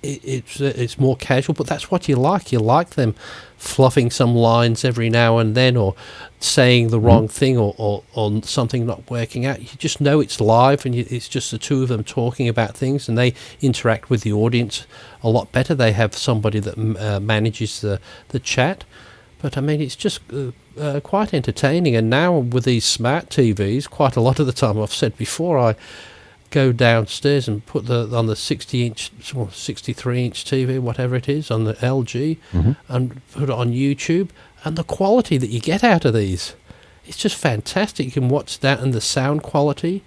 It's more casual, but that's what you like. You like them fluffing some lines every now and then, or saying the wrong thing, or something not working out. You just know it's live, and it's just the two of them talking about things, and they interact with the audience a lot better. They have somebody that manages the chat. But I mean, it's just quite entertaining. And now with these smart TVs, quite a lot of the time, I've said before, I go downstairs and put on the 60-inch, 63-inch TV, whatever it is, on the LG, and put it on YouTube. And the quality that you get out of these, it's just fantastic. You can watch that, and the sound quality.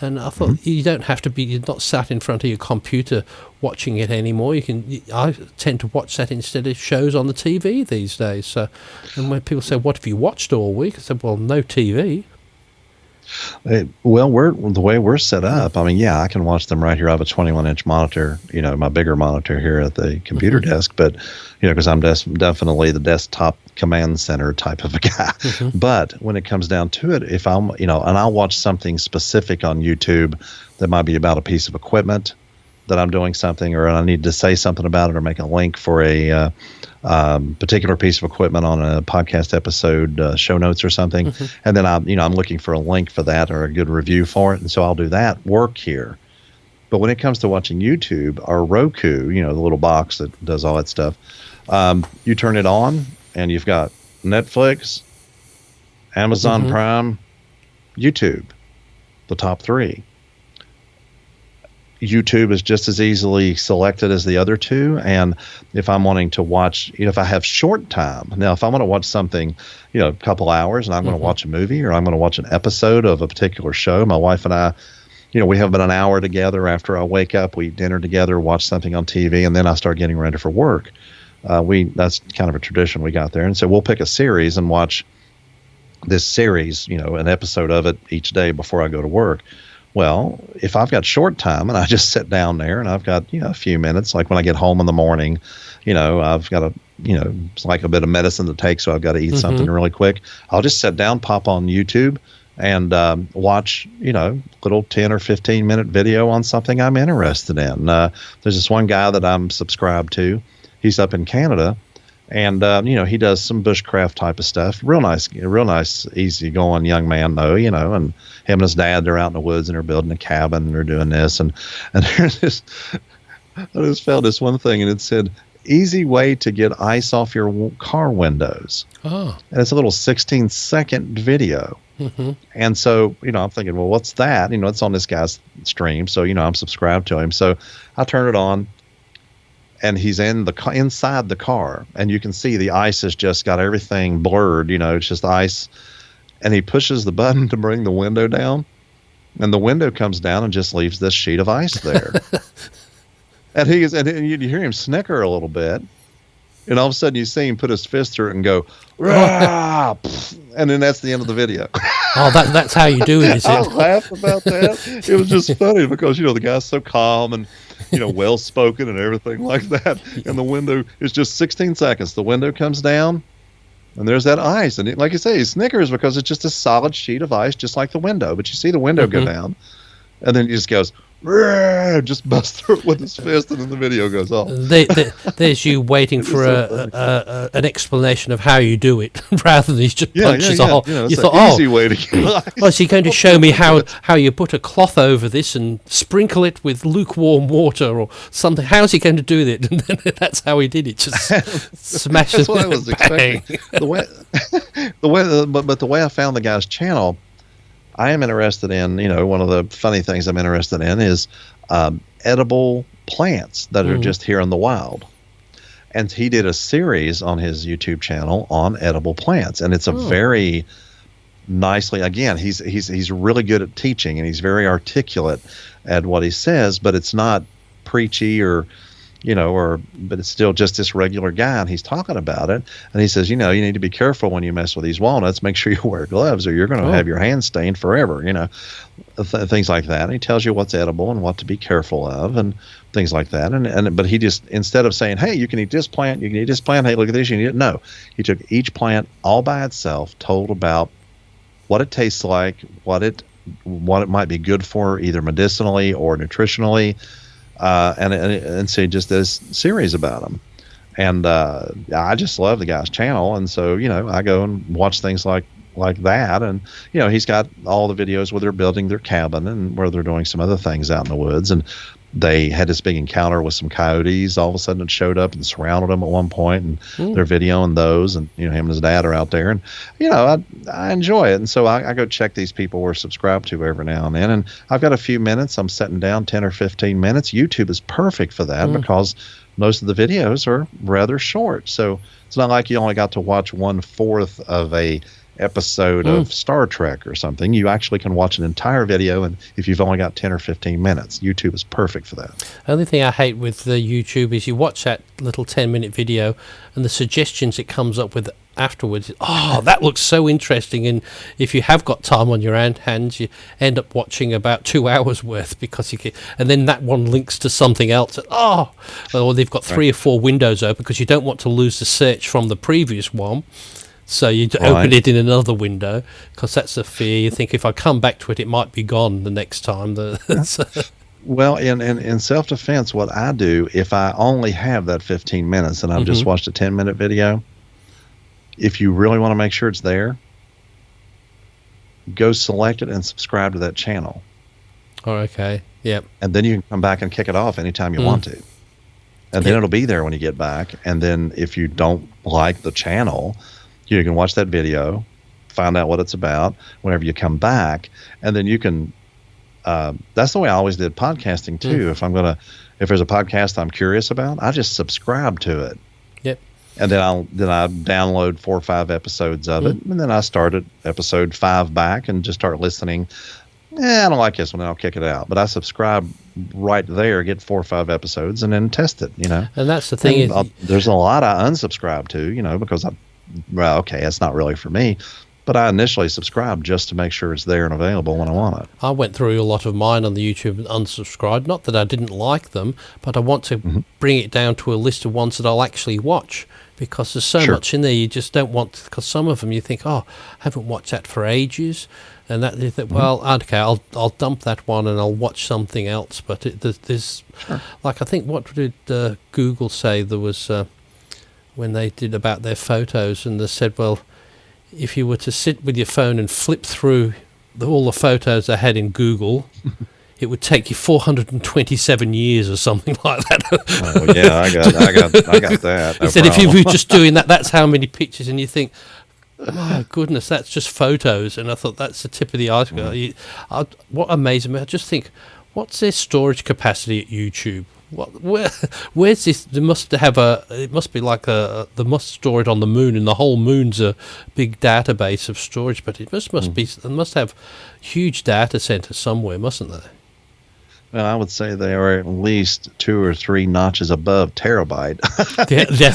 And I thought you don't have to be, you're not sat in front of your computer watching it anymore. I tend to watch that instead of shows on the TV these days. So, and when people say, "What have you watched all week?" I said, "Well, no TV." Well, the way we're set up. I mean, yeah, I can watch them right here. I have a 21-inch monitor, my bigger monitor here at the computer desk. But because I'm definitely the desktop command center type of a guy. But when it comes down to it, if I'm, and I'll watch something specific on YouTube that might be about a piece of equipment that I'm doing something, or I need to say something about it, or make a link for a particular piece of equipment on a podcast episode, show notes or something, and then I'm looking for a link for that or a good review for it, and so I'll do that work here. But when it comes to watching YouTube or Roku, the little box that does all that stuff, you turn it on and you've got Netflix, Amazon Prime, YouTube, the top three. YouTube is just as easily selected as the other two. And if I'm wanting to watch, if I have short time, now if I want to watch something, a couple hours, and I'm going to watch a movie, or I'm going to watch an episode of a particular show, my wife and I, we have about an hour together after I wake up. We dinner together, watch something on TV, and then I start getting ready for work. That's kind of a tradition we got there. And so we'll pick a series and watch this series, an episode of it each day before I go to work. Well, if I've got short time and I just sit down there and I've got, a few minutes, like when I get home in the morning, I've got it's like a bit of medicine to take, so I've got to eat something really quick. I'll just sit down, pop on YouTube, and watch, little 10 or 15 minute video on something I'm interested in. There's this one guy that I'm subscribed to. He's up in Canada. And, he does some bushcraft type of stuff. Real nice, easygoing young man, though, and him and his dad, they're out in the woods and they're building a cabin and they're doing this. And there's this, I just found this one thing, and it said, easy way to get ice off your car windows. Oh. And it's a little 16-second video. And so, I'm thinking, well, what's that? It's on this guy's stream. So, I'm subscribed to him. So I turn it on. And he's inside the car, and you can see the ice has just got everything blurred. It's just ice. And he pushes the button to bring the window down, and the window comes down and just leaves this sheet of ice there. and you hear him snicker a little bit, and all of a sudden you see him put his fist through it and go, "Rah!" And then that's the end of the video. Oh, that's how you do it, is it? I laughed about that. It was just funny because the guy's so calm and well spoken and everything like that. And the window is just 16 seconds. The window comes down, and there's that ice. And like you say, he snickers because it's just a solid sheet of ice, just like the window. But you see the window go down, and then he just goes, just busts through it with his fist, and then the video goes off. There's you waiting for an explanation of how you do it, rather than he just punches a hole. You thought, easy way to get is he going to show me how you put a cloth over this and sprinkle it with lukewarm water or something? How's he going to do it? And then that's how he did it. Just smash it. That's what I was expecting. But the way I found the guy's channel, I am interested in, one of the funny things I'm interested in is edible plants that are just here in the wild. And he did a series on his YouTube channel on edible plants, and it's a very nicely, again, he's really good at teaching, and he's very articulate at what he says, but it's not preachy or but it's still just this regular guy, and he's talking about it, and he says, you need to be careful when you mess with these walnuts. Make sure you wear gloves, or you're going to have your hands stained forever. Things like that. And he tells you what's edible and what to be careful of, and things like that. But he just, instead of saying, hey, you can eat this plant, you can eat this plant, hey, look at this, you can eat it. No, he took each plant all by itself, told about what it tastes like, what it might be good for, either medicinally or nutritionally. And so he just does series about them, and I just love the guy's channel, and so I go and watch things like that, and he's got all the videos where they're building their cabin and where they're doing some other things out in the woods, and they had this big encounter with some coyotes. All of a sudden, it showed up and surrounded them at one point, and they're videoing those, and him and his dad are out there, and I enjoy it, and so I go check these people we're subscribed to every now and then, and I've got a few minutes. I'm sitting down 10 or 15 minutes. YouTube is perfect for that because most of the videos are rather short, so it's not like you only got to watch 1/4 of a episode of Star Trek or something. You actually can watch an entire video, and if you've only got 10 or 15 minutes, YouTube is perfect for that. The only thing I hate with the YouTube is you watch that little 10-minute video, and the suggestions it comes up with afterwards, that looks so interesting, and if you have got time on your hands, you end up watching about 2 hours worth, because and then that one links to something else, or they've got 3 or 4 windows open because you don't want to lose the search from the previous one. So you open it in another window, because that's the fear. You think, if I come back to it, it might be gone the next time. Well, in self-defense, what I do, if I only have that 15 minutes and I've just watched a 10-minute video, if you really want to make sure it's there, go select it and subscribe to that channel. Oh, okay. Yep. And then you can come back and kick it off anytime you want to. And then it'll be there when you get back. And then if you don't like the channel, you can watch that video, find out what it's about whenever you come back, and then you can that's the way I always did podcasting too. If there's a podcast I'm curious about, I just subscribe to it. Yep. And then I download 4 or 5 episodes of it, and then I start at episode 5 back and just start listening. I don't like this one, and I'll kick it out. But I subscribe right there, get 4 or 5 episodes, and then test it. And that's the thing, there's a lot I unsubscribe to, because that's not really for me. But I initially subscribed just to make sure it's there and available when I want it. I went through a lot of mine on the YouTube and unsubscribed. Not that I didn't like them, but I want to bring it down to a list of ones that I'll actually watch, because there's so much in there you just don't want. Because some of them you think, I haven't watched that for ages, and that you think, well, okay, I'll dump that one and I'll watch something else. But there's like, I think, what did Google say? There was when they did about their photos, and they said, well, if you were to sit with your phone and flip through all the photos I had in Google, it would take you 427 years or something like that. Oh yeah, I got that. He said, if you were just doing that, that's how many pictures, and you think, my goodness, that's just photos. And I thought, that's the tip of the iceberg. What amazes me, I just think, what's their storage capacity at YouTube? Where's this? They must have it must be like they must store it on the moon, and the whole moon's a big database of storage. But it must be. They must have huge data centers somewhere, mustn't they? Well, I would say they are at least 2 or 3 notches above terabyte.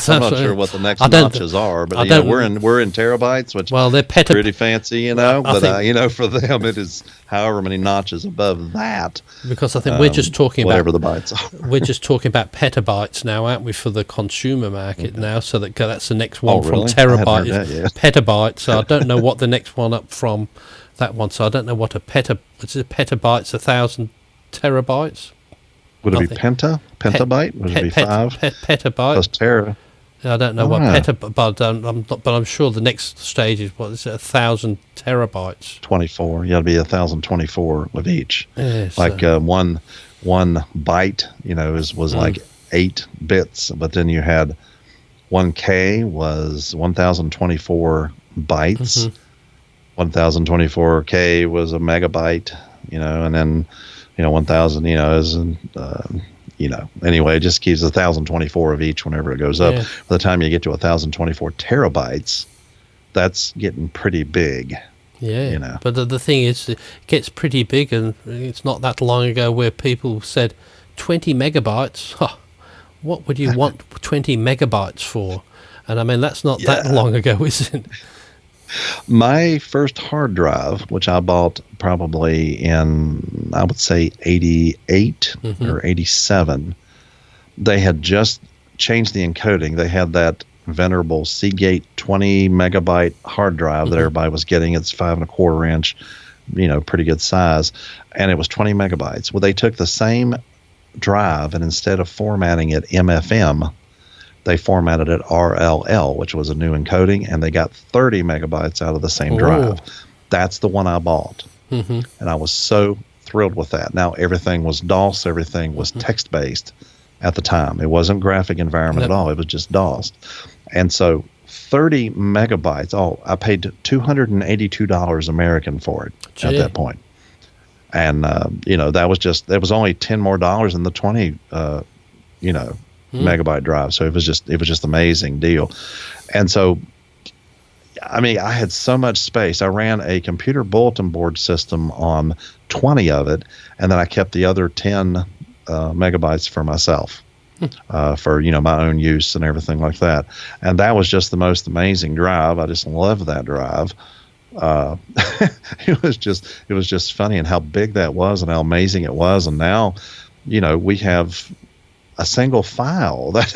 I'm not sure what the next notches are, but we're in terabytes, which they're pretty fancy, But for them, it is however many notches above that. Because I think we're just talking whatever the bytes are. We're just talking about petabytes now, aren't we, for the consumer market now? So that's the next one from terabyte, petabyte. So I don't know what the next one up from that one. So I don't know what a petabyte's 1,000 terabytes. Would it be petabyte? Would it be 5? Petabyte plus tera. I don't know what petabyte, but I'm sure the next stage is 1,000 terabytes. 24. Yeah, it'd be 1,024 with each. Yes, one byte, was like 8 bits, but then you had 1K was 1,024 bytes. 1,024K was a megabyte, and then 1,000, is anyway, it just keeps 1024 of each whenever it goes up. Yeah. By the time you get to 1024 terabytes, that's getting pretty big. Yeah, but the thing is, it gets pretty big, and it's not that long ago where people said 20 megabytes. Huh, what would you want 20 megabytes for? And I mean, that's not that long ago, is it? My first hard drive, which I bought probably in, I would say, 88 or 87, they had just changed the encoding. They had that venerable Seagate 20 megabyte hard drive that everybody was getting. It's 5.25 inch, pretty good size. And it was 20 megabytes. Well, they took the same drive, and instead of formatting it MFM, they formatted it RLL, which was a new encoding, and they got 30 megabytes out of the same drive. That's the one I bought. And I was so thrilled with that. Now, everything was DOS. Everything was text-based at the time. It wasn't graphic environment at all. It was just DOS. And so 30 megabytes, I paid $282 American for it at that point. And, that was it was only $10 more than the 20, megabyte drive. So it was just amazing deal. And so, I mean, I had so much space. I ran a computer bulletin board system on 20 of it, and then I kept the other 10 megabytes for myself. For my own use and everything like that. And that was just the most amazing drive. I just loved that drive. It was just funny, and how big that was and how amazing it was. And now, we have a single file that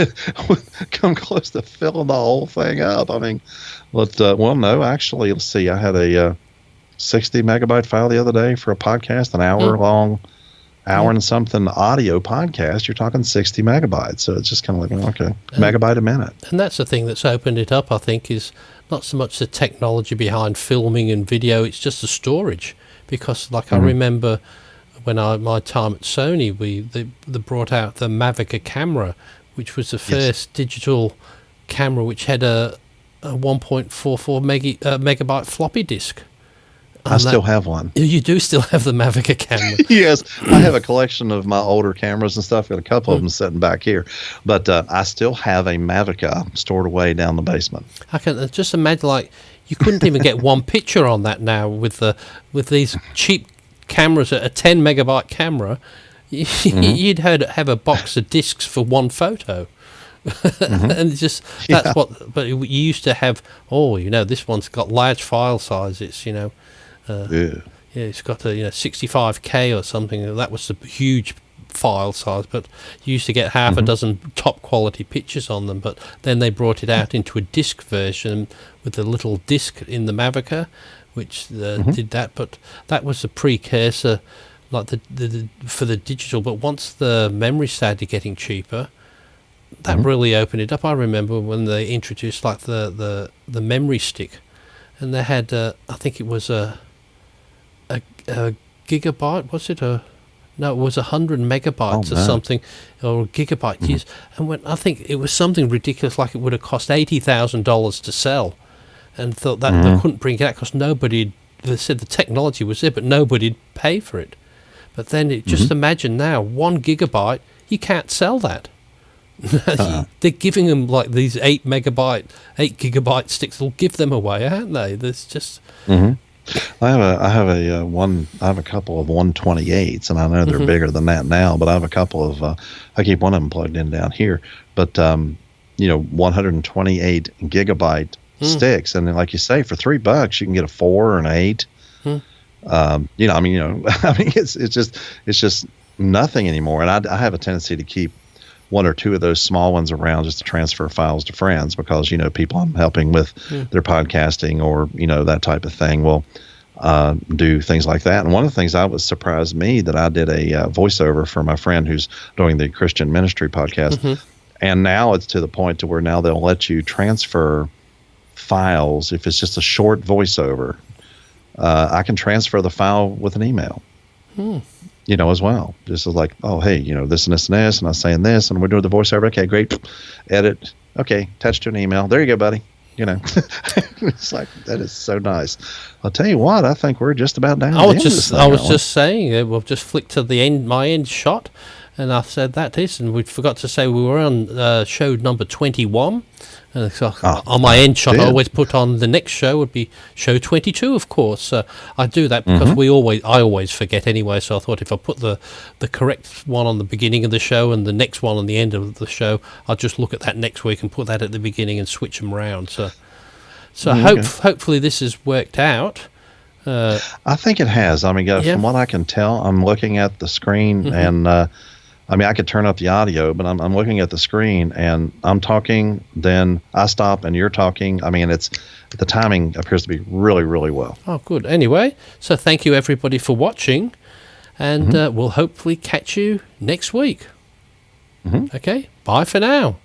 would come close to filling the whole thing up. I mean, no, actually, let's see. I had a 60 megabyte file the other day for a podcast, an hour long. Hour and something audio podcast, you're talking 60 megabytes. So it's just kind of like, okay, megabyte a minute. And that's the thing that's opened it up, I think, is not so much the technology behind filming and video, it's just the storage. Because, I remember when my time at Sony, they brought out the Mavica camera, which was the first digital camera which had a 1.44 megabyte floppy disk. I still have one. You do still have the Mavica camera? Yes, I have a collection of my older cameras and stuff. Got a couple of them sitting back here, but I still have a Mavica stored away down the basement. I can just imagine, you couldn't even get one picture on that now with these cheap cameras. At a 10 megabyte camera, you'd have a box of discs for one photo. And that's what. But you used to have. This one's got large file size. It's it's got a 65K or something. That was a huge file size, but you used to get half a dozen top quality pictures on them. But then they brought it out into a disc version with a little disc in the Mavica, which did that. But that was a precursor, for the digital. But once the memory started getting cheaper, that really opened it up. I remember when they introduced the memory stick, and they had I think it was a gigabyte. Was it No, it was 100 megabytes or something, or a gigabyte. And I think it was something ridiculous, like it would have cost $80,000 to sell, and thought that they couldn't bring it out because they said the technology was there, but nobody'd pay for it. But then just imagine now, 1 gigabyte, you can't sell that. They're giving them these 8 gigabyte sticks. They'll give them away, aren't they? There's just. I have a couple of 128s, and I know they're bigger than that now. But I have a couple of. I keep one of them plugged in down here. But 128 gigabyte sticks, and then, like you say, for $3 you can get a 4 or an 8. It's just nothing anymore. And I have a tendency to keep 1 or 2 of those small ones around just to transfer files to friends, because people I'm helping with their podcasting or that type of thing will do things like that. And one of the things that was surprised me, that I did a voiceover for my friend who's doing the Christian Ministry podcast, and now it's to the point to where now they'll let you transfer files if it's just a short voiceover. I can transfer the file with an email. As well. Just like, oh, hey, this and this and this, and I was saying this, and we're doing the voiceover. Okay, great. Edit. Okay, attach to an email. There you go, buddy. It's like, that is so nice. I'll tell you what, I think we're just about down. I was just saying, we'll just flick to the end, my end shot, And I said, that is, and we forgot to say we were on show number 21. And so on my end shot, I always put on the next show would be show 22, of course. I do that because I always forget anyway, so I thought if I put the correct one on the beginning of the show and the next one on the end of the show, I'll just look at that next week and put that at the beginning and switch them around. So hopefully this has worked out. I think it has. I mean, from what I can tell, I'm looking at the screen and I mean, I could turn up the audio, but I'm looking at the screen and I'm talking, then I stop and you're talking. I mean, the timing appears to be really, really well. Oh, good. Anyway, so thank you everybody for watching, and we'll hopefully catch you next week. Okay, bye for now.